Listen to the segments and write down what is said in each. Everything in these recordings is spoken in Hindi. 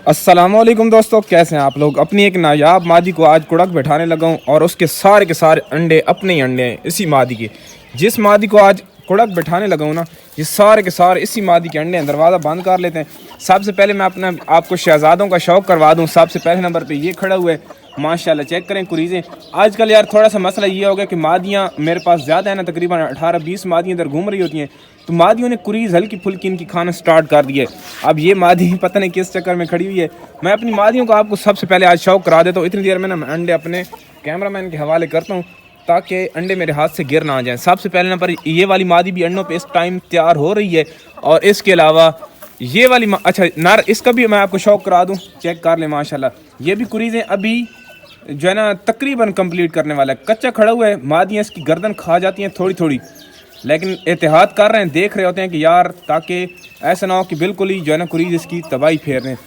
अस्सलामुअलैकुम दोस्तों, कैसे हैं आप लोग। अपनी एक नायाब मादी को आज कुड़क बैठाने लगा हूँ और उसके सारे के सारे अंडे अपने ही अंडे हैं इसी मादी के। जिस मादी को आज कुड़क बैठाने लगा हूँ ना, ये सारे के सारे इसी मादी के अंडे हैं। दरवाज़ा बंद कर लेते हैं। सबसे पहले मैं अपना आपको शहज़ादों का शौक़ करवा दूँ। सबसे पहले नंबर पर ये खड़ा हुआ है, माशाल्लाह चेक करें कुरीज़ें। आजकल यार थोड़ा सा मसला ये हो गया कि मादियाँ मेरे पास ज़्यादा है ना, तकरीबन 18-20 मादियाँ इधर घूम रही होती हैं। तो मादियों ने कुरीज़ हल्की फुल्की इनकी खाना स्टार्ट कर दिया है। अब ये मादी पता नहीं किस चक्कर में खड़ी हुई है। मैं अपनी मादियों को आपको सबसे पहले आज शौक़ करा देता हूँ। इतनी देर में ना मैं अंडे अपने कैमरामैन के हवाले करता हूँ ताकि अंडे मेरे हाथ से गिर ना आ जाएँ। सबसे पहले नंबर ये वाली मादी भी अंडों पे इस टाइम तैयार हो रही है। और इसके अलावा ये वाली अच्छा नार, इसका भी मैं आपको शौक़ करा दूँ। चेक कर लें माशाल्लाह, ये भी कुरीज़ें अभी जो है ना तकरीबन कंप्लीट करने वाला है। कच्चा खड़ा हुआ है। मादियाँ इसकी गर्दन खा जाती हैं थोड़ी थोड़ी, लेकिन एहतियात कर रहे हैं, देख रहे होते हैं कि यार ताकि ऐसा ना हो कि बिल्कुल ही जो है ना कुरीज़ इसकी तबाही फेर रहे हैं।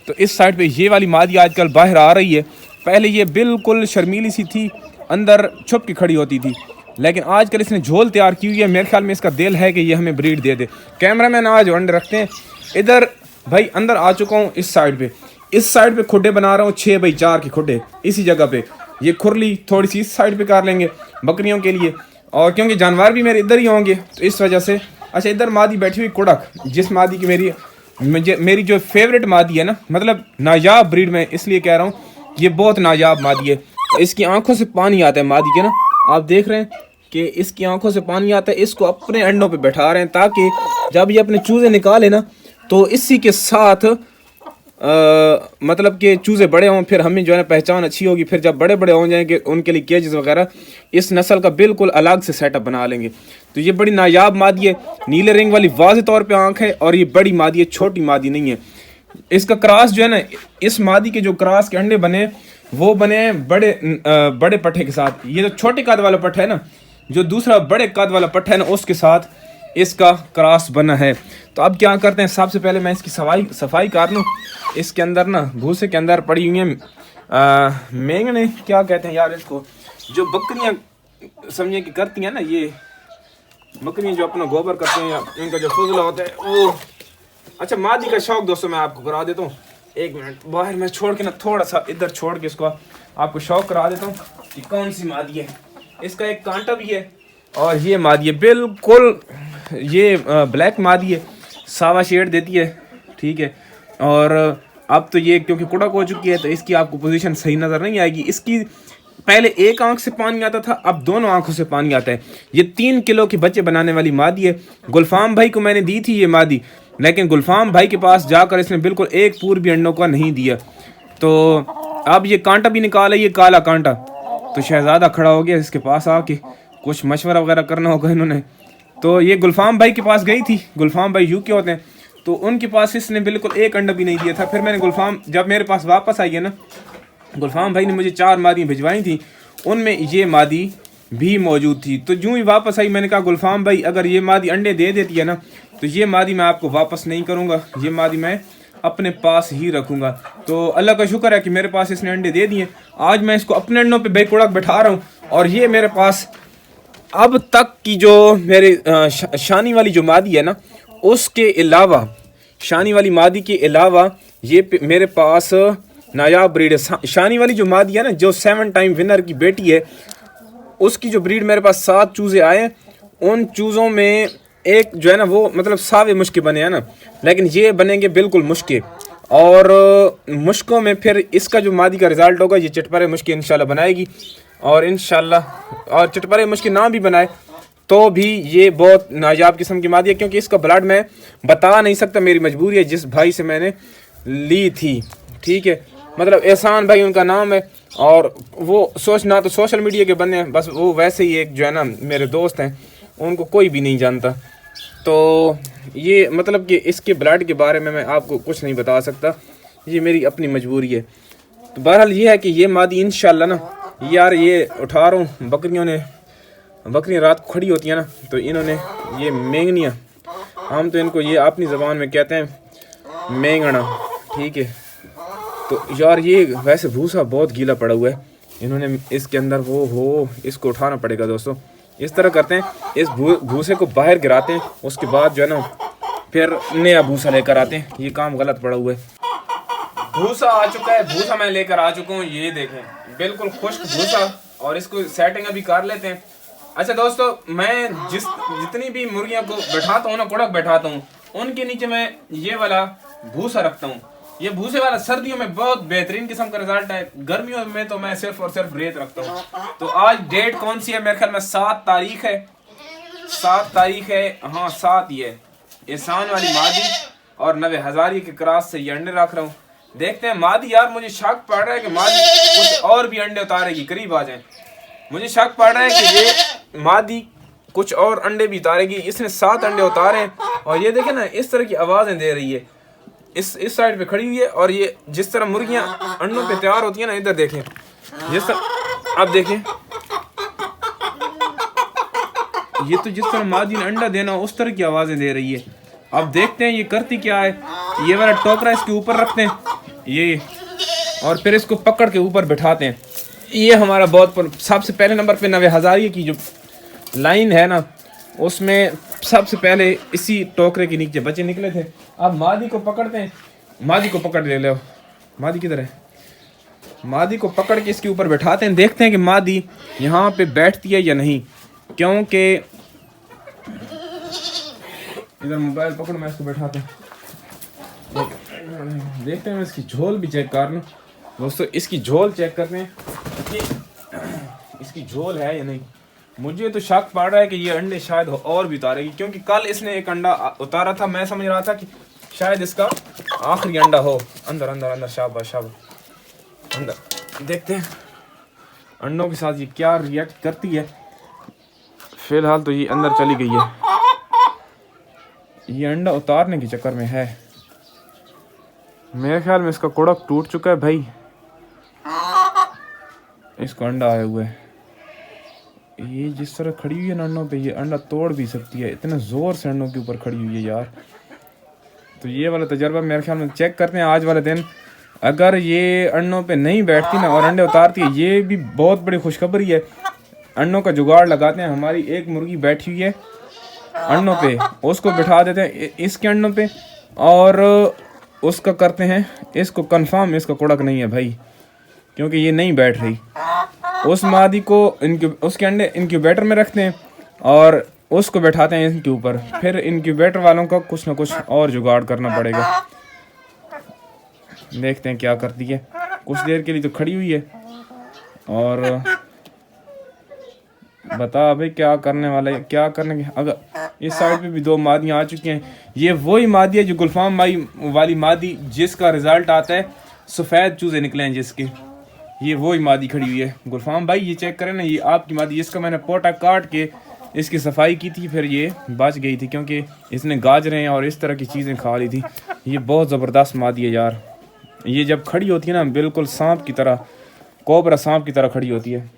तो इस साइड पे ये वाली मादी आजकल बाहर आ रही है। पहले ये बिल्कुल शर्मीली सी थी, अंदर छुप के खड़ी होती थी, लेकिन आजकल इसने झोल तैयार की हुई है। मेरे ख्याल में इसका दिल है कि ये हमें ब्रीड दे दे। कैमरामैन आज अंडे रखते हैं इधर। भाई अंदर आ चुका हूँ इस साइड पे खुड्डे बना रहा हूँ 6x4 के खुड्डे इसी जगह पे। ये खुरली थोड़ी सी इस साइड पे कर लेंगे बकरियों के लिए, और क्योंकि जानवर भी मेरे इधर ही होंगे तो इस वजह से। अच्छा, इधर मादी बैठी हुई कुड़क, जिस मादी की मेरी जो फेवरेट मादी है ना, मतलब नायाब ब्रीड में इसलिए कह रहा हूँ, ये बहुत नायाब मादी है। इसकी आंखों से पानी आता है मादी के ना, आप देख रहे हैं कि इसकी आंखों से पानी आता है। इसको अपने अंडों पे बैठा रहे हैं ताकि जब ये अपने चूजे निकाले ना तो इसी के साथ मतलब कि चूज़े बड़े हों, फिर हमें जो है ना पहचान अच्छी होगी। फिर जब बड़े बड़े हो जाएंगे उनके लिए केजेस वगैरह इस नस्ल का बिल्कुल अलग से सेटअप बना लेंगे। तो ये बड़ी नायाब मादी है, नीले रंग वाली वाज़े तौर पे आंख है, और ये बड़ी मादी है, छोटी मादी नहीं है। इसका क्रॉस जो है ना, इस मादी के जो क्रॉस के अंडे बने वो बने बड़े पट्ठे के साथ। ये जो छोटे कद वाला पट्ठा है ना, जो दूसरा बड़े कद वाला पट्ठा है ना, उसके साथ इसका क्रॉस बना है। तो अब क्या करते हैं, सबसे पहले मैं इसकी सफाई कर लूँ। इसके अंदर ना भूसे के अंदर पड़ी हुई हैं मेंगने, क्या कहते हैं यार इसको, जो बकरियां समझे कि करती हैं ना, ये बकरियां जो अपना गोबर करते हैं या इनका जो फजला होता है वो। अच्छा, मादी का शौक दोस्तों मैं आपको करा देता हूँ। एक मिनट बाहर मैं छोड़ के ना, थोड़ा सा इधर छोड़ के इसको आपको शौक करा देता हूँ कि कौन सी मादी है। इसका एक कांटा भी है, और ये मादी है बिल्कुल, ये ब्लैक मादी है, सावा शेड देती है, ठीक है। और अब तो ये क्योंकि कुड़क हो चुकी है तो इसकी आपको पोजीशन सही नज़र नहीं आएगी। इसकी पहले एक आंख से पानी आता था, अब दोनों आंखों से पानी आता है। ये 3 किलो के बच्चे बनाने वाली मादी है। गुलफाम भाई को मैंने दी थी ये मादी, लेकिन गुलफाम भाई के पास जाकर इसने बिल्कुल एक पूर भी अंडों का नहीं दिया। तो अब ये कांटा भी निकाला, ये काला कांटा। तो शहजादा खड़ा हो गया इसके पास आके, कुछ मशवरा वगैरह करना होगा इन्होंने। तो ये गुलफाम भाई के पास गई थी, गुलफाम भाई यूके होते हैं, तो उनके पास इसने बिल्कुल एक अंडा भी नहीं दिया था। फिर मैंने जब मेरे पास वापस आई है ना, गुलफाम भाई ने मुझे 4 मादियाँ भिजवाई थी, उनमें ये मादी भी मौजूद थी। तो यूँ ही वापस आई, मैंने कहा गुलफाम भाई अगर ये मादी अंडे दे देती है ना तो ये मादी मैं आपको वापस नहीं करूँगा, ये मादी मैं अपने पास ही रखूँगा। तो अल्लाह का शुक्र है कि मेरे पास इसने अंडे दे दिए। आज मैं इसको अपने अंडों पर बेकुड़क बैठा रहा हूँ, और ये मेरे पास अब तक की जो मेरे शानी वाली जो मादी है ना, उसके अलावा शानी वाली मादी के अलावा ये मेरे पास नायाब ब्रीड है। शानी वाली जो मादी है ना, जो 7 टाइम विनर की बेटी है, उसकी जो ब्रीड मेरे पास 7 चूज़े आए। उन चूज़ों में एक जो है ना वो मतलब सावे मुश्के बने हैं ना, लेकिन ये बनेंगे बिल्कुल मुश्के। और मुश्कों में फिर इसका जो मादी का रिज़ल्ट होगा, ये चटपरे मुश्के इंशाल्लाह बनाएगी। और इंशाल्लाह और चटपरे मुश्के ना भी बनाए तो भी ये बहुत नायाब किस्म की मादी है, क्योंकि इसका ब्लड मैं बता नहीं सकता, मेरी मजबूरी है। जिस भाई से मैंने ली थी, ठीक है, मतलब एहसान भाई उनका नाम है, और वो ना तो सोशल मीडिया के बंदे हैं, बस वो वैसे ही एक जो है ना मेरे दोस्त हैं, उनको कोई भी नहीं जानता। तो ये मतलब कि इसके ब्लड के बारे में मैं आपको कुछ नहीं बता सकता, ये मेरी अपनी मजबूरी है। तो बहरहाल ये है कि ये मादी इंशाल्लाह ना, यार ये उठा रहा हूँ, बकरियाँ रात को खड़ी होती हैं ना, तो इन्होंने ये मेंगनियाँ, हम तो इनको ये अपनी ज़बान में कहते हैं मेंगना, ठीक है। तो यार ये वैसे भूसा बहुत गीला पड़ा हुआ है, इन्होंने इसके अंदर इसको उठाना पड़ेगा दोस्तों। इस तरह करते हैं, इस भूसे को बाहर गिराते हैं, उसके बाद जो है ना फिर नया भूसा लेकर आते हैं। ये काम गलत पड़ा हुआ है। भूसा आ चुका है, भूसा मैं लेकर आ चुका हूँ, ये देखें बिल्कुल खुश्क भूसा, और इसको सेटिंग अभी कर लेते हैं। अच्छा दोस्तों, मैं जितनी भी मुर्गियों को बैठाता हूँ ना, कुड़क बैठाता हूँ, उनके नीचे मैं ये वाला भूसा रखता हूँ। ये भूसे वाला सर्दियों में बहुत बेहतरीन किस्म का रिजल्ट है, गर्मियों में तो मैं सिर्फ और सिर्फ रेत रखता हूँ। तो आज डेट कौन सी है, मेरे ख्याल में 7 तारीख है, 7 तारीख है, हाँ 7 ये एहसान वाली मादी और 90 हजारी के क्रॉस से ये अंडे रख रहा हूँ। देखते हैं मादी, यार मुझे शक पड़ रहा है कि मादी कुछ और भी अंडे उतारेगी, करीब आ जाए। मुझे शक पड़ रहा है कि ये मादी कुछ और अंडे भी उतारेगी। इसने 7 अंडे उतारे हैं, और ये देखें ना इस तरह की आवाज़ें दे रही है, इस साइड पे खड़ी हुई है। और ये जिस तरह मुर्गियां अंडों पे तैयार होती है ना, इधर देखें जिस तरह, अब देखें ये तो जिस तरह मादी ने अंडा देना उस तरह की आवाज़ें दे रही है। अब देखते हैं ये करती क्या है। ये वाला टोकरा इसके ऊपर रखते हैं ये, और फिर इसको पकड़ के ऊपर बिठाते हैं। ये हमारा बहुत सबसे पहले नंबर पे 90 हजारी की जो लाइन है ना, उसमें सबसे पहले इसी टोकरे के नीचे बच्चे निकले थे। अब मादी को पकड़ते हैं, मादी को पकड़ ले लो, मादी किधर है, मादी को पकड़ के इसके ऊपर बैठाते हैं। देखते हैं कि मादी यहाँ पे बैठती है या नहीं, क्योंकि इधर मोबाइल पकड़, मैं इसको बैठाता हूँ। देखते हैं, मैं इसकी झोल भी चेक कर लूँ दोस्तों, इसकी झोल चेक करते हैं कि इसकी झोल है या नहीं। मुझे तो शक पड़ रहा है कि ये अंडे शायद और भी उतारेगी, क्योंकि कल इसने एक अंडा उतारा था, मैं समझ रहा था कि शायद इसका आखिरी अंडा हो। अंदर अंदर अंदर, शाबाश शाबाश, अंदर। देखते हैं अंडों के साथ ये क्या रिएक्ट करती है। फिलहाल तो ये अंदर चली गई है, ये अंडा उतारने के चक्कर में है। मेरे ख्याल में इसका कुड़क टूट चुका है भाई, इसको अंडा आया हुआ है। ये जिस तरह खड़ी हुई है ना अंडों पे, ये अंडा तोड़ भी सकती है, इतने ज़ोर से अंडों के ऊपर खड़ी हुई है यार। तो ये वाला तजर्बा मेरे ख्याल में चेक करते हैं आज वाले दिन। अगर ये अंडों पे नहीं बैठती ना और अंडे उतारती है, ये भी बहुत बड़ी खुशखबरी है। अंडों का जुगाड़ लगाते हैं। हमारी एक मुर्गी बैठी हुई है अंडों पे, उसको बिठा देते हैं इसके अंडों पे, और उसका करते हैं इसको कंफर्म इसका कुड़क नहीं है भाई, क्योंकि ये नहीं बैठ रही। उस मादी को उसके अंडे इंक्यूबेटर में रखते हैं और उसको बैठाते हैं इनके ऊपर। फिर इंक्यूबेटर वालों का कुछ ना कुछ और जुगाड़ करना पड़ेगा। देखते हैं क्या करती है। कुछ देर के लिए तो खड़ी हुई है, और बता भाई क्या करने वाले, क्या करने के। अगर इस साइड पे भी 2 मादियाँ आ चुकी हैं। ये वही मादी है जो गुलफाम माई वाली मादी, जिसका रिजल्ट आता है सफ़ेद चूजे निकले हैं जिसके, ये वही मादी खड़ी हुई है। गुलफाम भाई ये चेक करें ना, ये आपकी मादी, जिसका मैंने पोटा काट के इसकी सफाई की थी, फिर ये बच गई थी क्योंकि इसने गाजरें और इस तरह की चीज़ें खा ली थी। ये बहुत ज़बरदस्त मादी है यार। ये जब खड़ी होती है ना, बिल्कुल सांप की तरह, कोबरा सांप की तरह खड़ी होती है।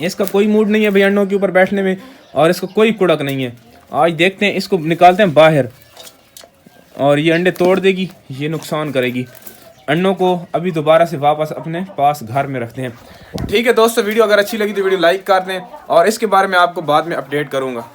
इसका कोई मूड नहीं है भाई अंडों के ऊपर बैठने में, और इसका कोई कुड़क नहीं है। आज देखते हैं, इसको निकालते हैं बाहर, और ये अंडे तोड़ देगी, ये नुकसान करेगी। अंडों को अभी दोबारा से वापस अपने पास घर में रखते हैं। ठीक है दोस्तों, वीडियो अगर अच्छी लगी तो वीडियो लाइक कर दें, और इसके बारे में आपको बाद में अपडेट करूँगा।